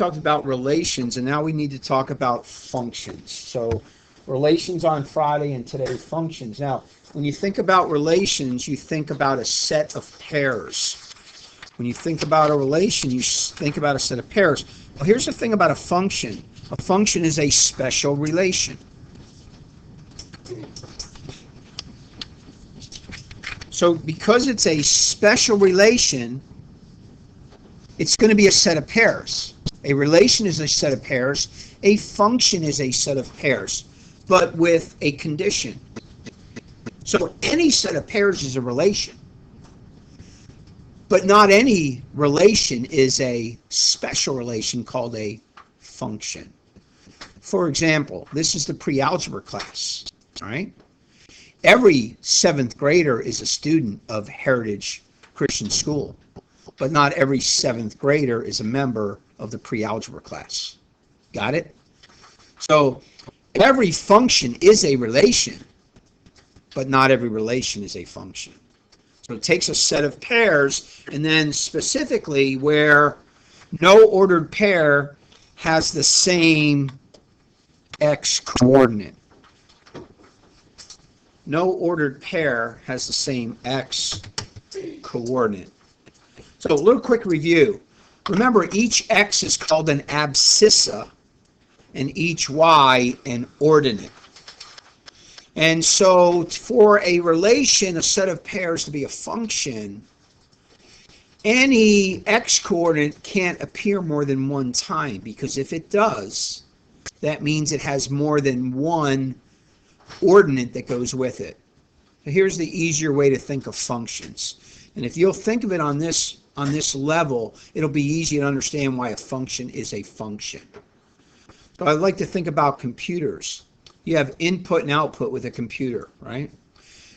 talked about relations, and now we need to talk about functions. So relations on Friday and today functions. Now, when you think about relations, you think about a set of pairs. When you think about a relation, you think about a set of pairs. Well, here's the thing about a function. A function is a special relation. So because it's a special relation, it's going to be a set of pairs. A relation is a set of pairs. A function is a set of pairs, but with a condition. So any set of pairs is a relation, but not any relation is a special relation called a function. For example, this is the pre-algebra class, all right? Every 7th grader is a student of Heritage Christian School, but not every 7th grader is a member of the pre-algebra class. Got it? So every function is a relation, but not every relation is a function. So it takes a set of pairs, and then specifically where no ordered pair has the same x coordinate. No ordered pair has the same x coordinate. So a little quick review. Remember, each x is called an abscissa and each y an ordinate. And so for a relation, a set of pairs to be a function, any x coordinate can't appear more than one time, because if it does, that means it has more than one ordinate that goes with it. So here's the easier way to think of functions. And if you'll think of it on this level, it'll be easy to understand why a function is a function. So I'd like to think about computers. You have input and output with a computer, right?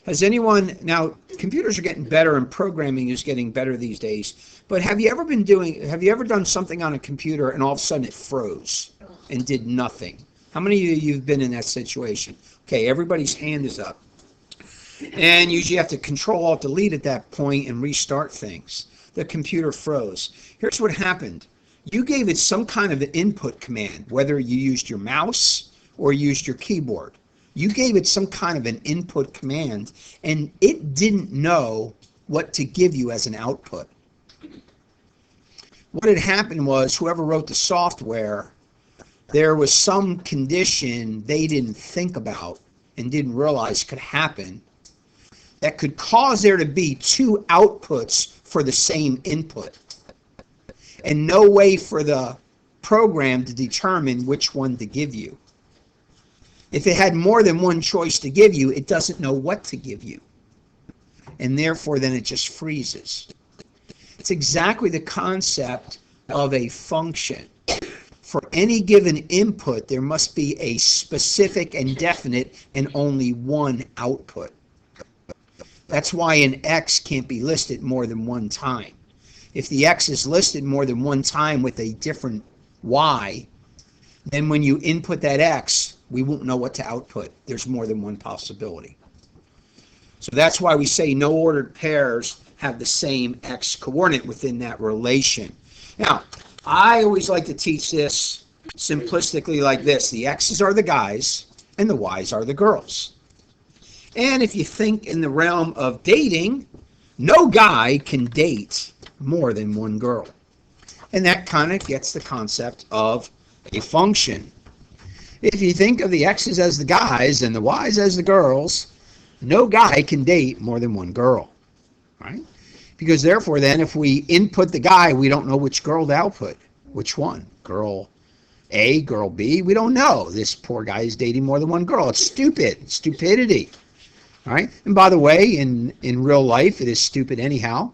Has anyone, now computers are getting better and programming is getting better these days, but have you ever done something on a computer and all of a sudden it froze and did nothing? How many of you have been in that situation? Okay, everybody's hand is up. And usually you have to Control-Alt-Delete at that point and restart things. The computer froze. Here's what happened. You gave it some kind of an input command, whether you used your mouse or used your keyboard. You gave it some kind of an input command, and it didn't know what to give you as an output. What had happened was whoever wrote the software, there was some condition they didn't think about and didn't realize could happen that could cause there to be two outputs for the same input, and no way for the program to determine which one to give you. If it had more than one choice to give you, it doesn't know what to give you, and therefore then it just freezes. It's exactly the concept of a function. For any given input, there must be a specific and definite and only one output. That's why an x can't be listed more than one time. If the x is listed more than one time with a different y, then when you input that x, we won't know what to output. There's more than one possibility. So that's why we say no ordered pairs have the same x coordinate within that relation. Now, I always like to teach this simplistically like this. The x's are the guys and the y's are the girls. And if you think in the realm of dating, no guy can date more than one girl. And that kind of gets the concept of a function. If you think of the x's as the guys and the y's as the girls, no guy can date more than one girl, right? Because therefore then if we input the guy, we don't know which girl to output. Which one? Girl A, girl B? We don't know. This poor guy is dating more than one girl. It's stupid. It's stupidity. All right? And by the way, in real life, it is stupid anyhow.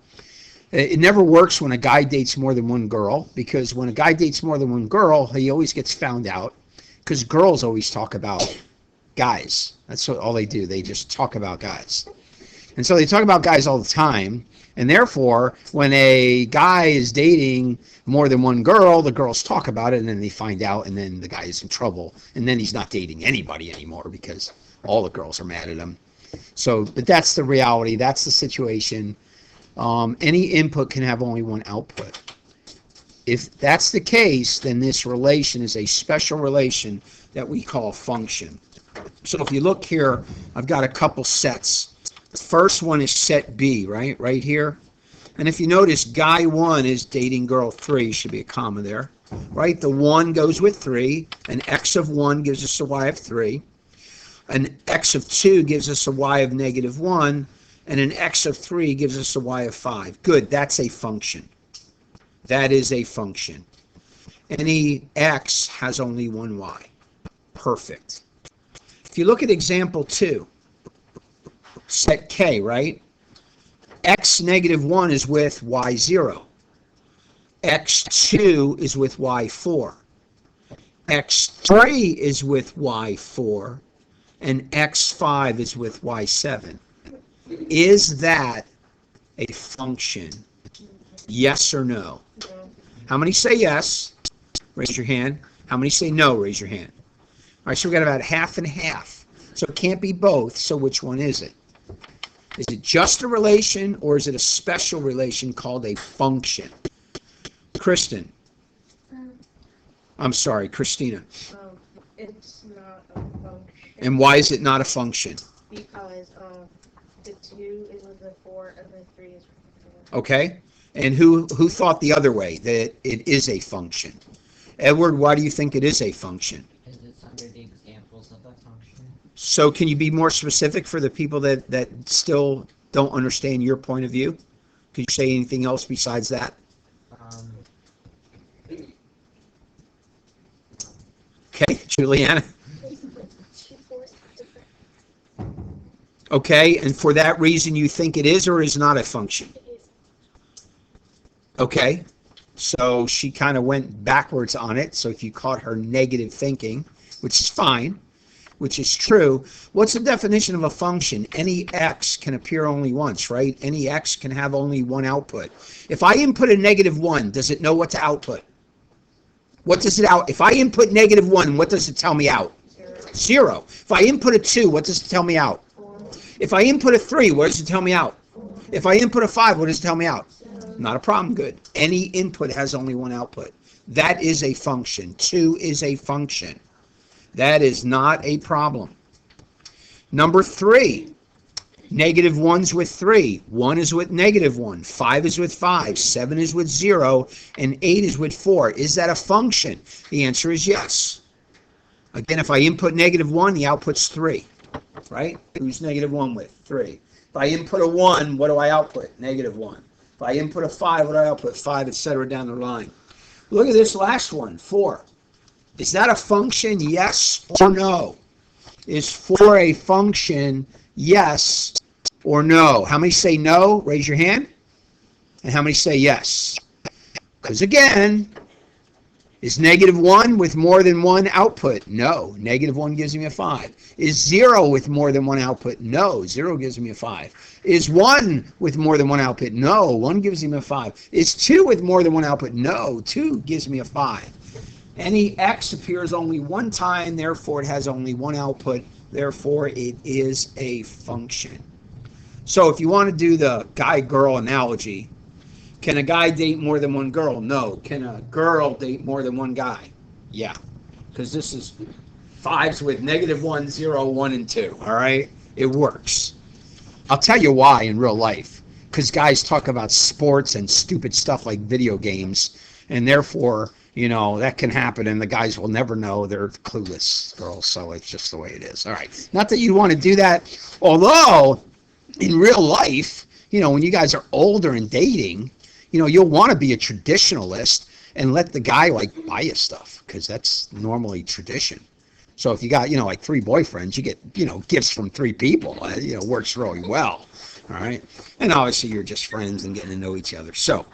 It never works when a guy dates more than one girl, because when a guy dates more than one girl, he always gets found out, because girls always talk about guys. That's what all they do. They just talk about guys. And so they talk about guys all the time, and therefore, when a guy is dating more than one girl, the girls talk about it, and then they find out, and then the guy is in trouble, and then he's not dating anybody anymore because all the girls are mad at him. So, but that's the reality. That's the situation. Any input can have only one output. If that's the case, then this relation is a special relation that we call function. So if you look here, I've got a couple sets. The first one is set B, right here. And if you notice, guy 1 is dating girl 3, should be a comma there, right? The 1 goes with 3, an x of 1 gives us a y of 3, an x of 2 gives us a y of negative 1, and an x of 3 gives us a y of 5. Good, that's a function. That is a function. Any x has only one y. Perfect. If you look at example 2, set K, right? X negative 1 is with y0. X2 is with y4. X3 is with y4. And X5 is with y7. Is that a function? Yes or no? How many say yes? Raise your hand. How many say no? Raise your hand. All right, so we've got about half and half. So it can't be both, so which one is it? Is it just a relation, or is it a special relation called a function? Kristen. I'm sorry, Christina. It's not a function. And why is it not a function? Because the 2 is with the 4 and the 3 is with the 4. Okay. And who thought the other way, that it is a function? Edward, why do you think it is a function? Because it's under the examples of a function. So can you be more specific for the people that still don't understand your point of view? Could you say anything else besides that? Okay, Juliana. Okay, and for that reason you think it is or is not a function? Okay, so she kind of went backwards on it, so if you caught her negative thinking, which is fine, which is true, what's the definition of a function? Any x can appear only once, right? Any x can have only one output. If I input a negative 1, does it know what to output? What does it out? If I input negative 1, what does it tell me out? 0. If I input a 2, what does it tell me out? 4. If I input a 3, what does it tell me out? 4. If I input a 5, what does it tell me out? Not a problem, good. Any input has only one output. That is a function. 2 is a function. That is not a problem. Number 3, negative 1's with 3. 1 is with negative 1. 5 is with 5. 7 is with 0. And 8 is with 4. Is that a function? The answer is yes. Again, if I input negative 1, the output's 3. Right? Who's negative 1 with? 3. If I input a 1, what do I output? Negative 1. If I input a 5, what do I output? 5, etc. down the line. Look at this last one, 4. Is that a function, yes or no? Is 4 a function, yes or no? How many say no? Raise your hand. And how many say yes? Because again, is negative 1 with more than one output? No. Negative 1 gives me a 5. Is 0 with more than one output? No. 0 gives me a 5. Is 1 with more than one output? No. 1 gives me a 5. Is 2 with more than one output? No. 2 gives me a 5. Any x appears only one time, therefore it has only one output, therefore it is a function. So if you want to do the guy-girl analogy, can a guy date more than one girl? No. Can a girl date more than one guy? Yeah. Because this is 5s with negative 1, 0, 1, and 2. All right? It works. I'll tell you why in real life. Because guys talk about sports and stupid stuff like video games. And therefore, that can happen. And the guys will never know. They're clueless girls. So it's just the way it is. All right. Not that you want to do that. Although, in real life, when you guys are older and dating, you'll want to be a traditionalist and let the guy buy you stuff because that's normally tradition. So if you got, 3 boyfriends, you get, gifts from 3 people. Works really well. All right. And obviously you're just friends and getting to know each other. So,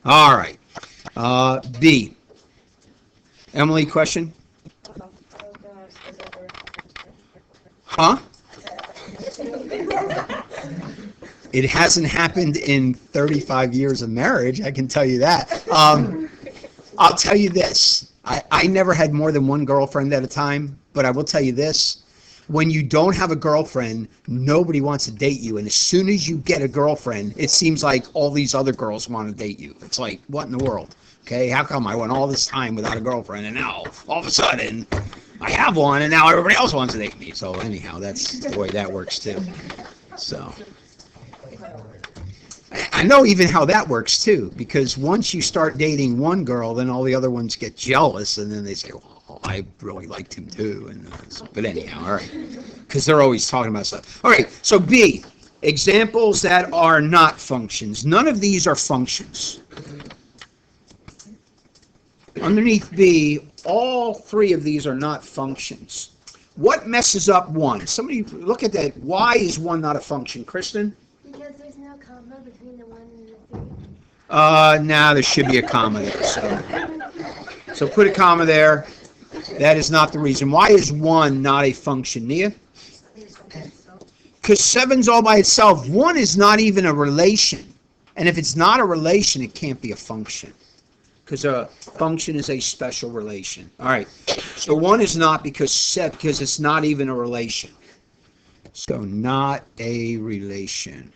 all right. B. Emily, question? Huh? It hasn't happened in 35 years of marriage, I can tell you that. I'll tell you this. I never had more than one girlfriend at a time, but I will tell you this. When you don't have a girlfriend, nobody wants to date you. And as soon as you get a girlfriend, it seems like all these other girls want to date you. It's like, what in the world? Okay, how come I went all this time without a girlfriend, and now all of a sudden I have one, and now everybody else wants to date me? So anyhow, that's the way that works too. So I know even how that works too, because once you start dating one girl, then all the other ones get jealous, and then they say, "Well, I really liked him too." And but anyhow, all right, because they're always talking about stuff. All right, so B, examples that are not functions. None of these are functions. Underneath B, all three of these are not functions. What messes up one? Somebody look at that. Why is one not a function, Kristen? Because there's no comma between the 1 and the 3. Now there should be a comma there. So put a comma there. That is not the reason. Why is 1 not a function, Nia? Because 7's all by itself. 1 is not even a relation. And if it's not a relation, it can't be a function. Because a function is a special relation. All right. So 1 is not because it's not even a relation. So not a relation.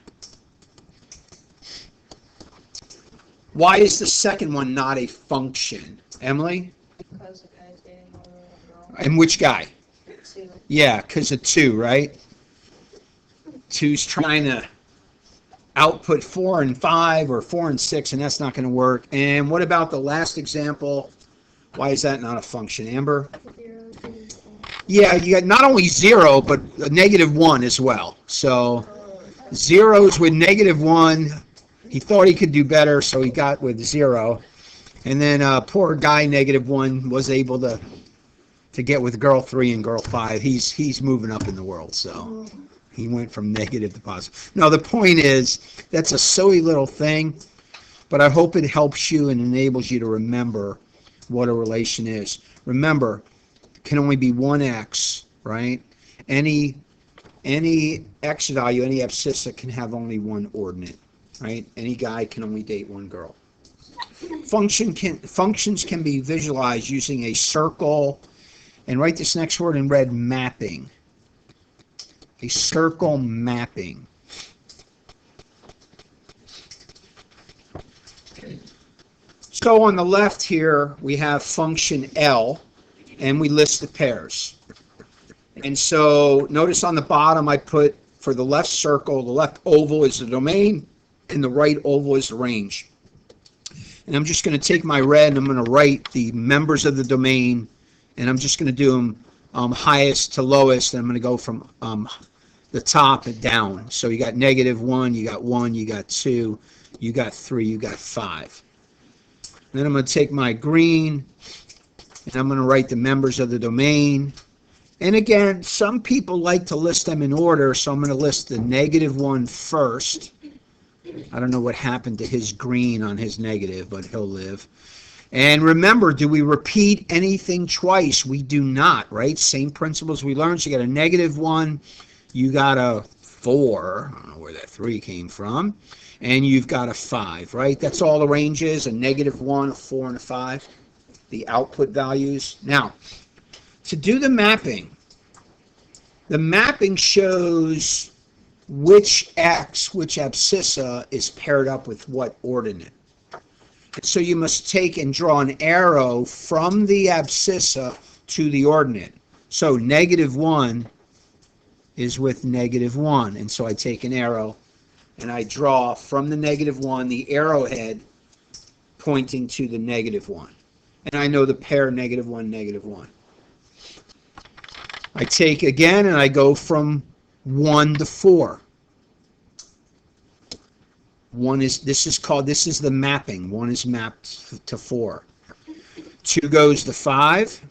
Why is the second one not a function? Emily? Because the guy's dating a little girl. And which guy? 2. Yeah, because of 2, right? 2's trying to output 4 and 5 or 4 and 6, and that's not going to work. And what about the last example? Why is that not a function, Amber? 0, 2, 4. Yeah, you got not only 0, but a -1 as well. So zeros with -1. He thought he could do better, so he got with 0. And then poor guy, -1, was able to get with girl 3 and girl 5. He's moving up in the world, so he went from negative to positive. No, the point is, that's a silly little thing, but I hope it helps you and enables you to remember what a relation is. Remember, it can only be one x, right? Any x value, any abscissa can have only one ordinate, right? Any guy can only date one girl. Functions can be visualized using a circle, and write this next word in red, mapping. A circle mapping. So on the left here, we have function L, and we list the pairs. And so notice on the bottom I put, for the left circle, the left oval is the domain, and the right oval is the range. And I'm just going to take my red, and I'm going to write the members of the domain, and I'm just going to do them highest to lowest, and I'm going to go from the top and down. So you got -1, you got 1, you got 2, you got 3, you got 5. And then I'm going to take my green, and I'm going to write the members of the domain. And again, some people like to list them in order, so I'm going to list the -1 first. I don't know what happened to his green on his negative, but he'll live. And remember, do we repeat anything twice? We do not, right? Same principles we learned. So you got a -1, you got a 4, I don't know where that 3 came from, and you've got a 5, right? That's all the range is, a -1, a 4, and a 5, the output values. Now, to do the mapping shows which x, which abscissa is paired up with what ordinate. So you must take and draw an arrow from the abscissa to the ordinate. So -1 is with -1, and so I take an arrow and I draw from the -1 the arrowhead pointing to the -1, and I know the pair -1, -1. I take again and I go from 1 to 4. This is the mapping. 1 is mapped to 4. 2 goes to 5.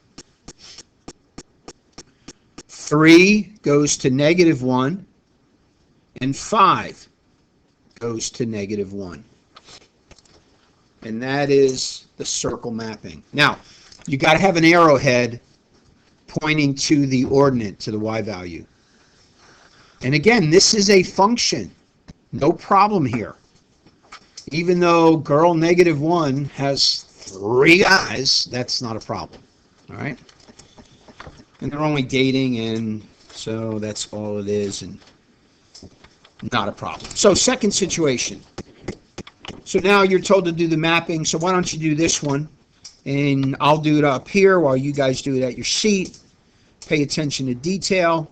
3 goes to -1, and 5 goes to -1. And that is the circle mapping. Now, you got to have an arrowhead pointing to the ordinate, to the y value. And again, this is a function. No problem here. Even though girl -1 has 3 guys, that's not a problem. All right? And they're only dating, and so that's all it is, and not a problem. So second situation. So now you're told to do the mapping, so why don't you do this one, and I'll do it up here while you guys do it at your seat. Pay attention to detail.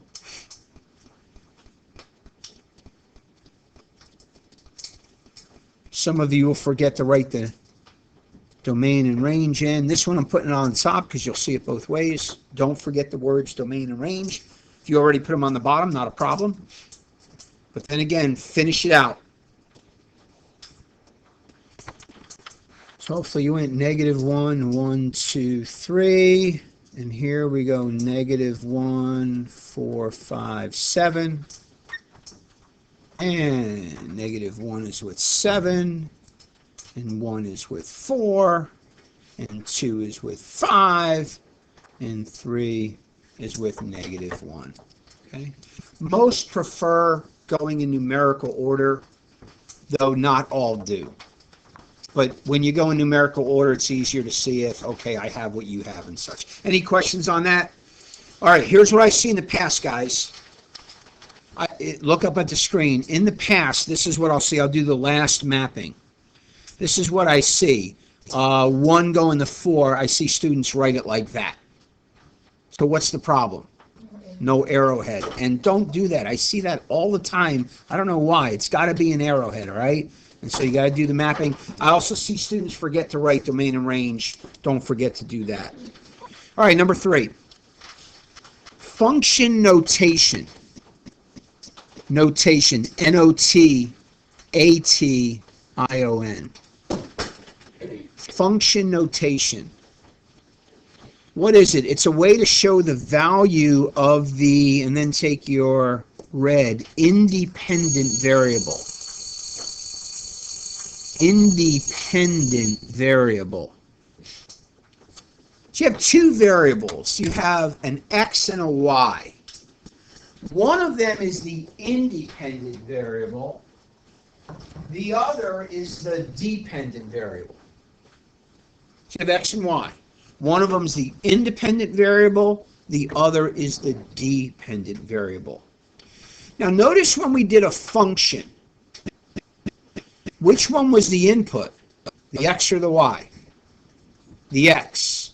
Some of you will forget to write the domain and range in. This one I'm putting it on top because you'll see it both ways. Don't forget the words domain and range. If you already put them on the bottom, not a problem. But then again, finish it out. So hopefully you went -1, 1, 2, 3. And here we go, -1, 4, 5, 7. And -1 is with 7. And 1 is with 4. And 2 is with 5. And 3 is with -1. Okay. Most prefer going in numerical order, though not all do. But when you go in numerical order, it's easier to see if, okay, I have what you have and such. Any questions on that? All right, here's what I see in the past, guys. Look up at the screen. In the past, this is what I'll see. I'll do the last mapping. This is what I see. 1 going to 4, I see students write it like that. So what's the problem? No arrowhead. And don't do that. I see that all the time. I don't know why. It's got to be an arrowhead, all right? And so you got to do the mapping. I also see students forget to write domain and range. Don't forget to do that. All right, number 3. Function notation. Notation. N-O-T-A-T-I-O-N. Function notation. What is it? It's a way to show the value of the, and then take your red, independent variable. Independent variable. So you have 2 variables. You have an x and a y. One of them is the independent variable. The other is the dependent variable. So you have x and y. One of them is the independent variable. The other is the dependent variable. Now notice when we did a function, which one was the input? The x or the y? The x.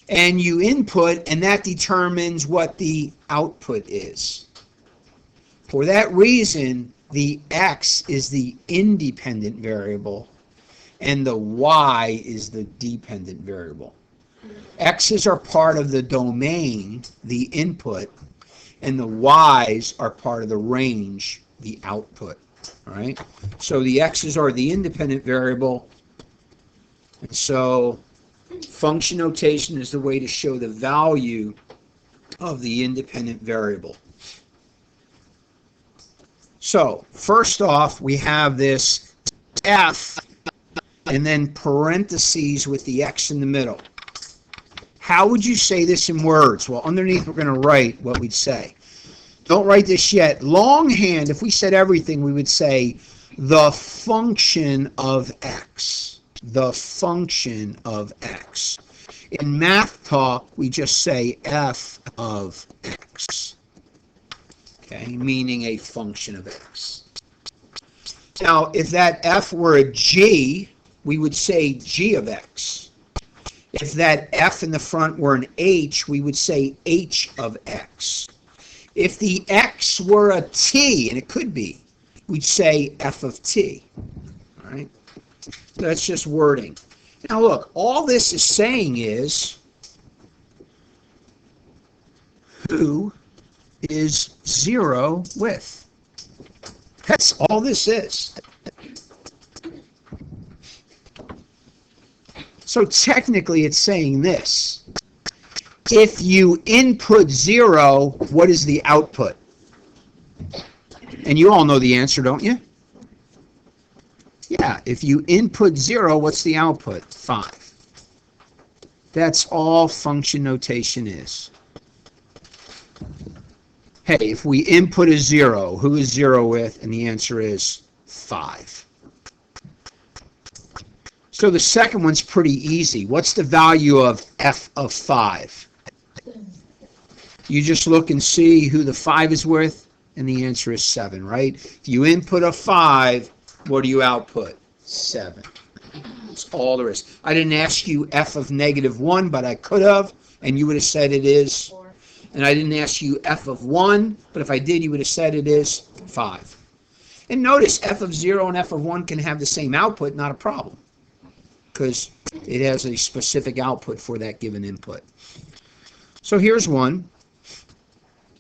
And you input, and that determines what the output is. For that reason, the x is the independent variable, and the y is the dependent variable. X's are part of the domain, the input, and the y's are part of the range, the output. All right? So the x's are the independent variable, and so function notation is the way to show the value of the independent variable. So first off, we have this f and then parentheses with the x in the middle. How would you say this in words? Well, underneath we're going to write what we'd say. Don't write this yet. Longhand, if we said everything, we would say the function of x. The function of x. In math talk, we just say f of x. Okay, meaning a function of x. Now, if that f were a g, we would say g of x. If that f in the front were an h, we would say h of x. If the x were a t, and it could be, we'd say f of t. All right? So that's just wording. Now look, all this is saying is, who is 0 with? That's all this is. So technically it's saying this. If you input 0, what is the output? And you all know the answer, don't you? Yeah, if you input 0, what's the output? 5. That's all function notation is. Hey, if we input a 0, who is 0 with? And the answer is 5. So the second one's pretty easy. What's the value of f of 5? You just look and see who the 5 is with, and the answer is 7, right? If you input a 5, what do you output? 7. That's all there is. I didn't ask you f of negative 1, but I could have, and you would have said it is. 4. And I didn't ask you f of 1, but if I did, you would have said it is 5. And notice f of 0 and f of 1 can have the same output, not a problem, because it has a specific output for that given input. So here's one.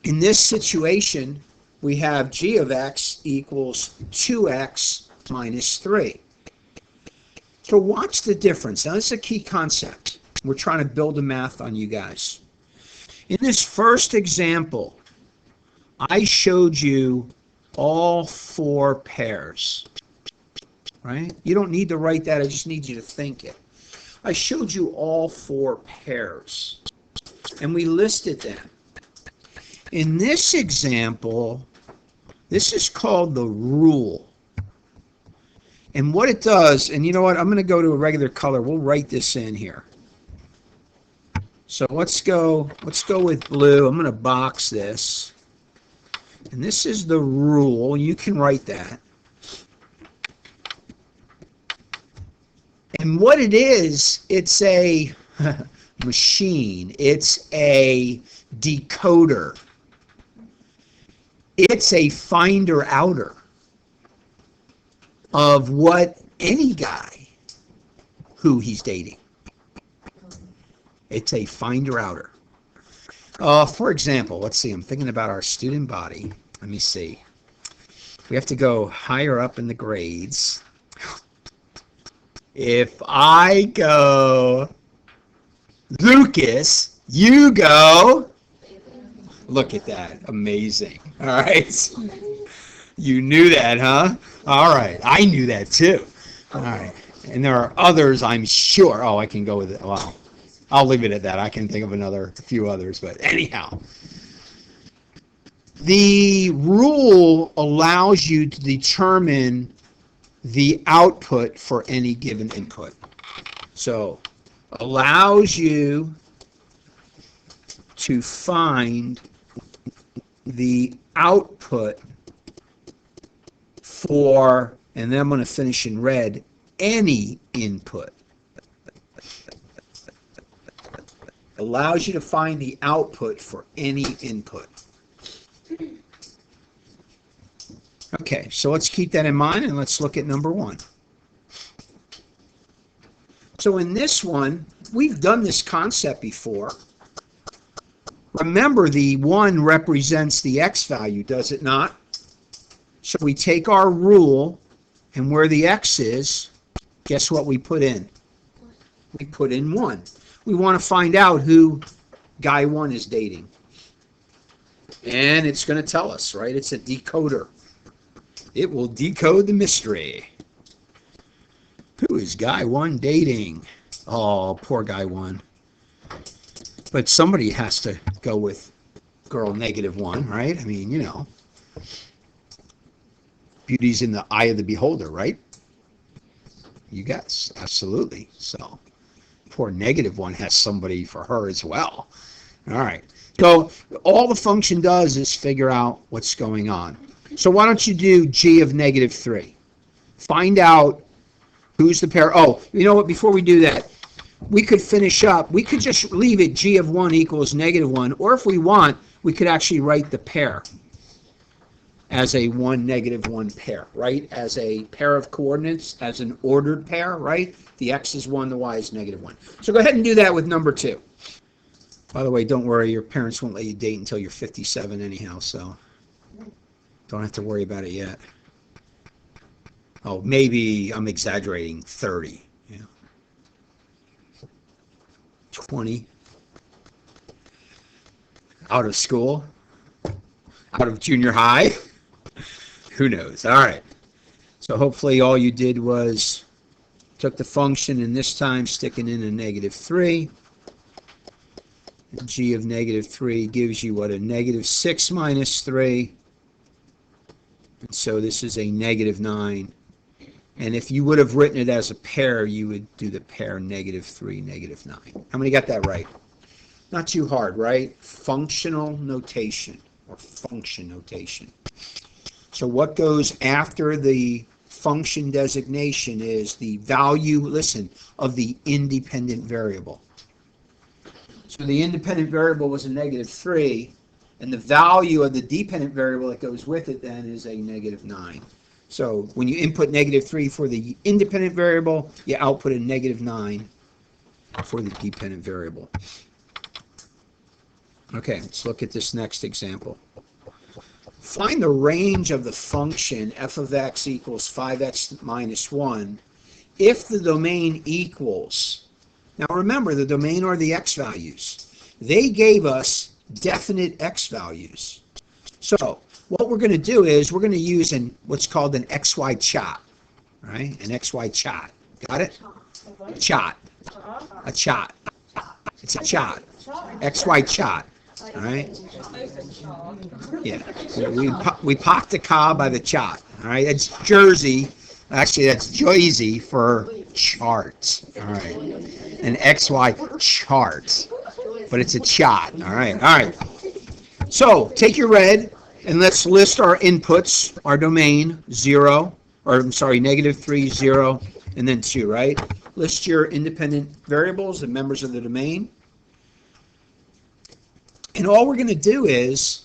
In this situation, we have g of x equals 2x minus 3. So watch the difference. Now, this is a key concept. We're trying to build a math on you guys. In this first example, I showed you all 4 pairs, right? You don't need to write that. I just need you to think it. I showed you all 4 pairs, and we listed them. In this example, this is called the rule. And what it does, and you know what, I'm going to go to a regular color. We'll write this in here. So let's go with blue. I'm going to box this. And this is the rule. You can write that. And what it is, it's a machine. It's a decoder. It's a finder-outer of what any guy who he's dating. It's a finder-outer. For example, let's see. I'm thinking about our student body. Let me see. We have to go higher up in the grades. If I go Lucas, you go. Look at that. Amazing. All right. You knew that, huh? All right. I knew that too. All right. And there are others, I'm sure. Oh, I can go with it. Wow. I'll leave it at that. I can think of a few others. But anyhow, the rule allows you to determine the output for any given input. So, allows you to find the output for, and then I'm going to finish in red, any input. Allows you to find the output for any input. Okay, so let's keep that in mind and let's look at number 1. So in this one, we've done this concept before. Remember, the 1 represents the x value, does it not? So we take our rule, and where the x is, guess what we put in? We put in 1. We want to find out who guy 1 is dating. And it's going to tell us, right? It's a decoder. It will decode the mystery. Who is guy 1 dating? Oh, poor guy 1. But somebody has to go with girl -1, right? I mean, you know. Beauty's in the eye of the beholder, right? You guess, absolutely. So, poor -1 has somebody for her as well. All right. So, all the function does is figure out what's going on. So, why don't you do g of -3? Find out who's the pair. Oh, you know what? Before we do that, we could finish up. We could just leave it g of 1 equals -1. Or if we want, we could actually write the pair as a 1, -1 pair, right? As a pair of coordinates, as an ordered pair, right? The x is 1, the y is -1. So go ahead and do that with number 2. By the way, don't worry, your parents won't let you date until you're 57 anyhow, so don't have to worry about it yet. Oh, maybe I'm exaggerating, 30. Yeah. 20. Out of school? Out of junior high? Who knows? All right. So hopefully all you did was took the function and this time sticking in a -3. G of -3 gives you what? A -6 minus 3. And so this is a -9. And if you would have written it as a pair, you would do the pair -3, -9. How many got that right? Not too hard, right? Functional notation or function notation. So what goes after the function designation is the value, listen, of the independent variable. So the independent variable was a -3, and the value of the dependent variable that goes with it then is a -9. So when you input -3 for the independent variable, you output a -9 for the dependent variable. Okay, let's look at this next example. Find the range of the function f of x equals 5x minus 1 if the domain equals. Now remember, the domain are the x values. They gave us definite x values. So what we're going to do is we're going to use what's called an xy chart, right? An xy chart. Got it? A chart. A chart. It's a chart. XY chart. All right? Yeah. We parked the car by the chart. All right? That's Jersey. Actually, that's Jersey for charts. All right. An XY chart. But it's a chart. All right. All right. So take your red and let's list our inputs, our domain, 0, or I'm sorry, -3, 0, and then 2, right? List your independent variables, the members of the domain. And all we're going to do is,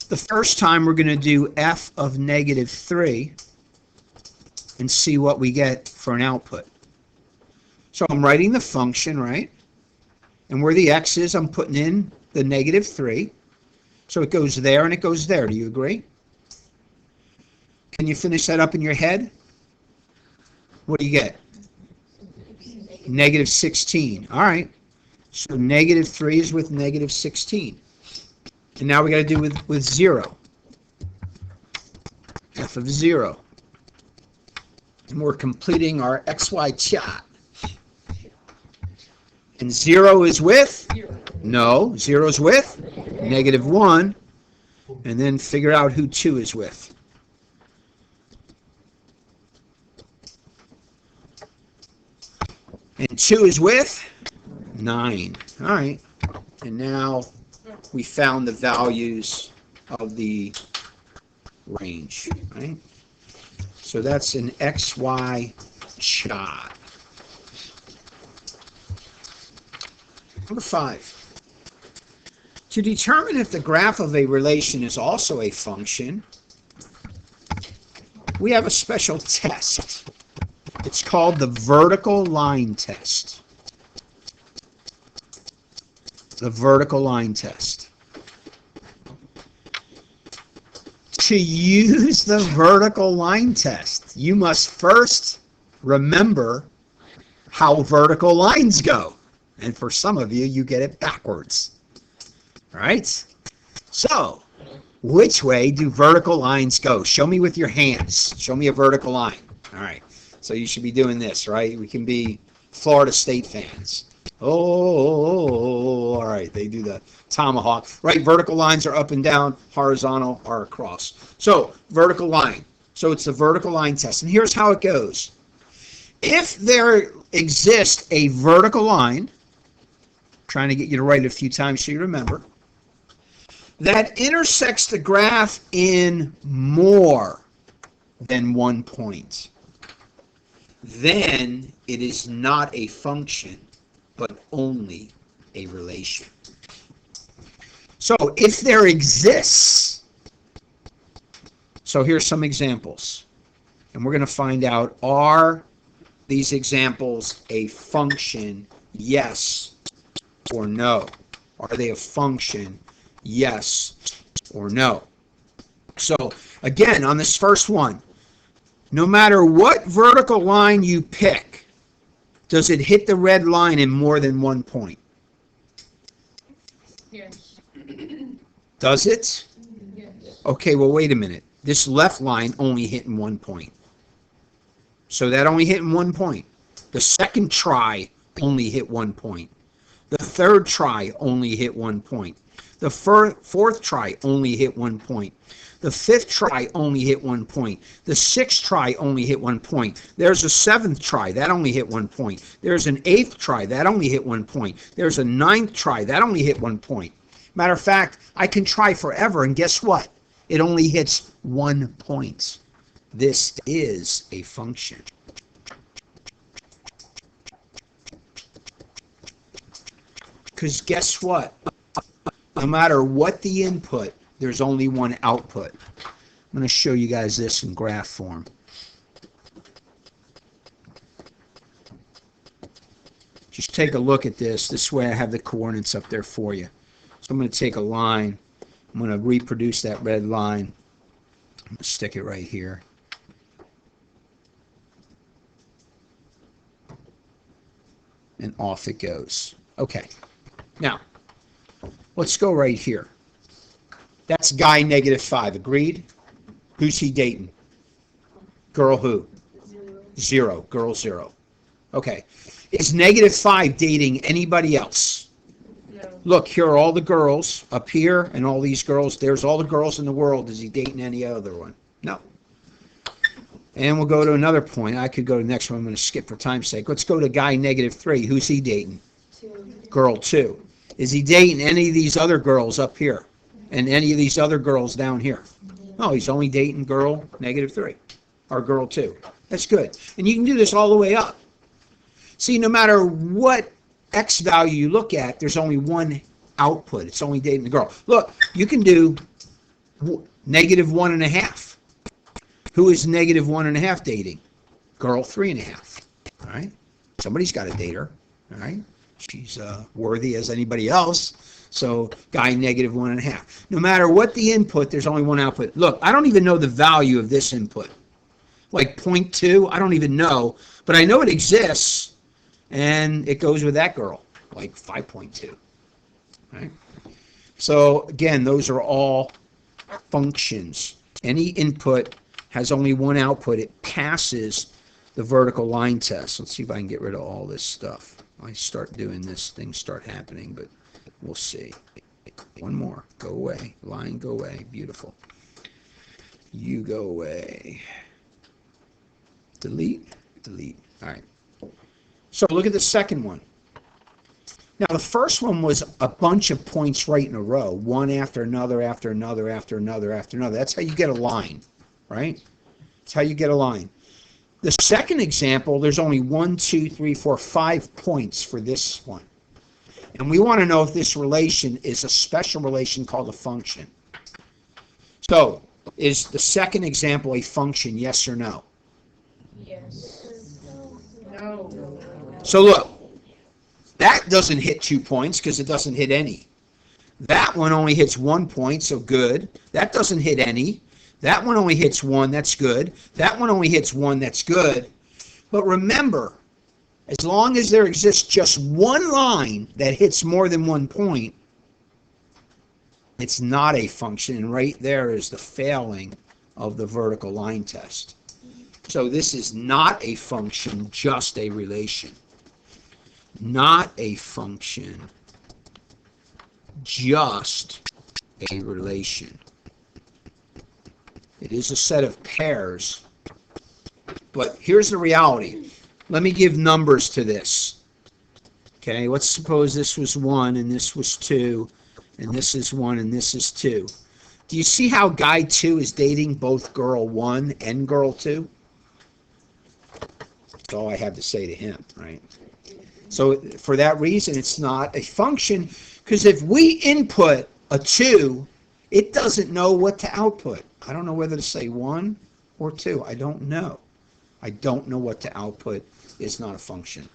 the first time we're going to do f of -3 and see what we get for an output. So I'm writing the function, right? And where the x is, I'm putting in the -3. So it goes there and it goes there. Do you agree? Can you finish that up in your head? What do you get? -16. All right. So -3 is with -16. And now we got to do with 0. F of 0. And we're completing our XY chart. And 0 is with? No, 0 is with -1. And then figure out who 2 is with. And 2 is with 9. All right. And now we found the values of the range, right? So that's an XY chart. Number 5. To determine if the graph of a relation is also a function, we have a special test. It's called the vertical line test. The vertical line test. To use the vertical line test, you must first remember how vertical lines go. And for some of you, you get it backwards. All right? So, which way do vertical lines go? Show me with your hands. Show me a vertical line. All right. So you should be doing this, right? We can be Florida State fans. Oh, all right. They do the tomahawk. Right, vertical lines are up and down. Horizontal are across. So, vertical line. So it's the vertical line test. And here's how it goes. If there exists a vertical line, trying to get you to write it a few times so you remember, that intersects the graph in more than one point, then it is not a function, but only a relation. So if there exists, so here's some examples, and we're going to find out, are these examples a function, yes or no? Are they a function, yes or no? So again, on this first one, no matter what vertical line you pick, does it hit the red line in more than one point? Yes. Does it? Yes. Okay, well, wait a minute. This left line only hit in one point. So that only hit in one point. The second try only hit one point. The third try only hit one point. The fourth try only hit one point. The fifth try only hit one point. The sixth try only hit one point. There's a seventh try, that only hit one point. There's an eighth try, that only hit one point. There's a ninth try, that only hit one point. Matter of fact, I can try forever, and guess what? It only hits 1 point. this is a function. Because guess what? No matter what the input, there's only one output. I'm going to show you guys this in graph form. Just take a look at this. This way I have the coordinates up there for you. So I'm going to take a line. I'm going to reproduce that red line. I'm going to stick it right here. And off it goes. Okay. Now, let's go right here. That's guy -5. Agreed? Who's he dating? Girl who? 0. Girl 0. Okay. Is -5 dating anybody else? No. Look, here are all the girls up here and all these girls. There's all the girls in the world. Is he dating any other one? No. And we'll go to another point. I could go to the next one. I'm going to skip for time's sake. Let's go to guy -3. Who's he dating? 2. Girl 2. Is he dating any of these other girls up here? And any of these other girls down here? No, he's only dating girl -3. Or girl 2. That's good. And you can do this all the way up. See, no matter what X value you look at, there's only one output. It's only dating the girl. Look, you can do -1.5. Who is -1.5 dating? Girl 3.5. All right? Somebody's got to date her. All right? She's worthy as anybody else. So guy -1.5. No matter what the input, there's only one output. Look, I don't even know the value of this input. Like 0.2, I don't even know. But I know it exists. And it goes with that girl, like 5.2. Right? So again, those are all functions. Any input has only one output. It passes the vertical line test. Let's see if I can get rid of all this stuff. I start doing this, things start happening, but we'll see. One more. Go away. Line, go away. Beautiful. You go away. Delete. Delete. All right. So look at the second one. Now the first one was a bunch of points right in a row, one after another, after another, after another, after another. That's how you get a line, right? That's how you get a line. The second example, there's only 1, 2, 3, 4, 5 points for this one. And we want to know if this relation is a special relation called a function. So, is the second example a function, yes or no? Yes. No. So look, that doesn't hit 2 points because it doesn't hit any. That one only hits 1 point, so good. That doesn't hit any. That one only hits 1, that's good. That one only hits 1, that's good. But remember, as long as there exists just one line that hits more than 1 point, it's not a function. And right there is the failing of the vertical line test. So this is not a function, just a relation. Not a function, just a relation. It is a set of pairs, but here's the reality. Let me give numbers to this. Okay, let's suppose this was 1 and this was 2, and this is 1 and this is 2. Do you see how guy 2 is dating both girl 1 and girl 2? That's all I have to say to him, right? So for that reason, it's not a function, because if we input a 2, it doesn't know what to output. I don't know whether to say 1 or 2. I don't know. I don't know what to output. It's not a function.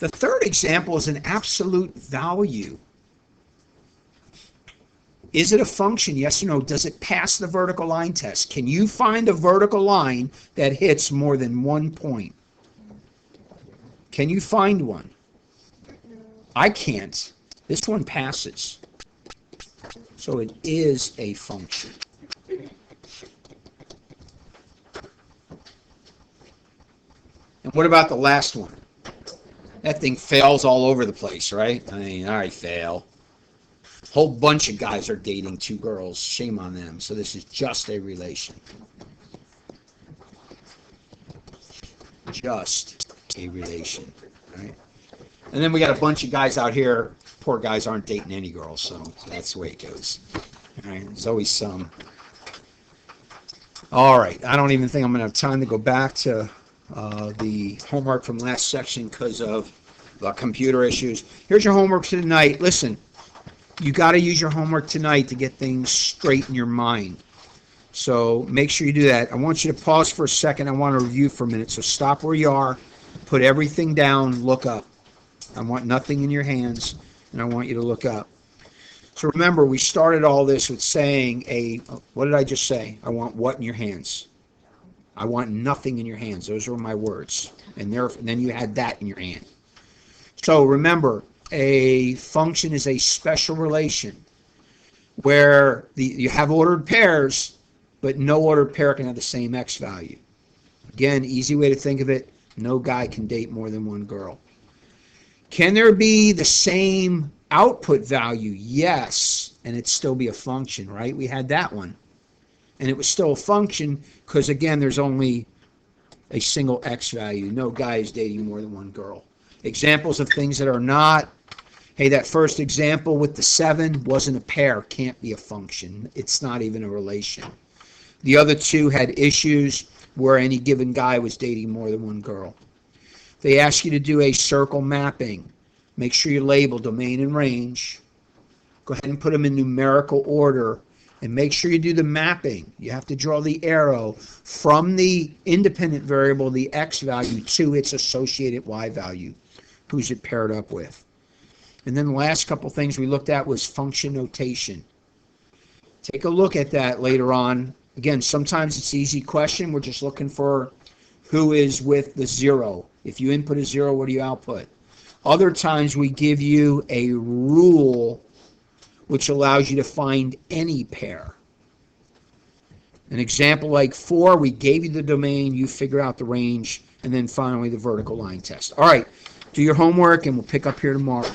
The third example is an absolute value. Is it a function, yes or no? Does it pass the vertical line test? Can you find a vertical line that hits more than 1 point? Can you find one? I can't. This one passes. So it is a function. And what about the last one? That thing fails all over the place, right? I mean, all right, fail. Whole bunch of guys are dating 2 girls. Shame on them. So this is just a relation. Just a relation, right? And then we got a bunch of guys out here. Poor guys aren't dating any girls, so that's the way it goes. All right, there's always some. All right. I don't even think I'm going to have time to go back to the homework from last section because of the computer issues. Here's your homework for tonight. Listen, you got to use your homework tonight to get things straight in your mind. So make sure you do that. I want you to pause for a second. I want to review for a minute. So stop where you are, put everything down, look up. I want nothing in your hands, and I want you to look up. So remember, we started all this with saying what did I just say? I want what in your hands? I want nothing in your hands. Those were my words. And then you had that in your hand. So remember, a function is a special relation where you have ordered pairs, but no ordered pair can have the same x value. Again, easy way to think of it, no guy can date more than one girl. Can there be the same output value? Yes, and it still be a function, right? We had that one. And it was still a function because, again, there's only a single x value. No guy is dating more than one girl. Examples of things that are not, hey, that first example with the 7 wasn't a pair, can't be a function. It's not even a relation. The other two had issues where any given guy was dating more than one girl. They ask you to do a circle mapping. Make sure you label domain and range. Go ahead and put them in numerical order. And make sure you do the mapping. You have to draw the arrow from the independent variable, the x value, to its associated y value. Who's it paired up with? And then the last couple things we looked at was function notation. Take a look at that later on. Again, sometimes it's an easy question. We're just looking for who is with the 0. If you input a 0, what do you output? Other times we give you a rule which allows you to find any pair. An example like 4, we gave you the domain, you figure out the range, and then finally the vertical line test. All right, do your homework and we'll pick up here tomorrow.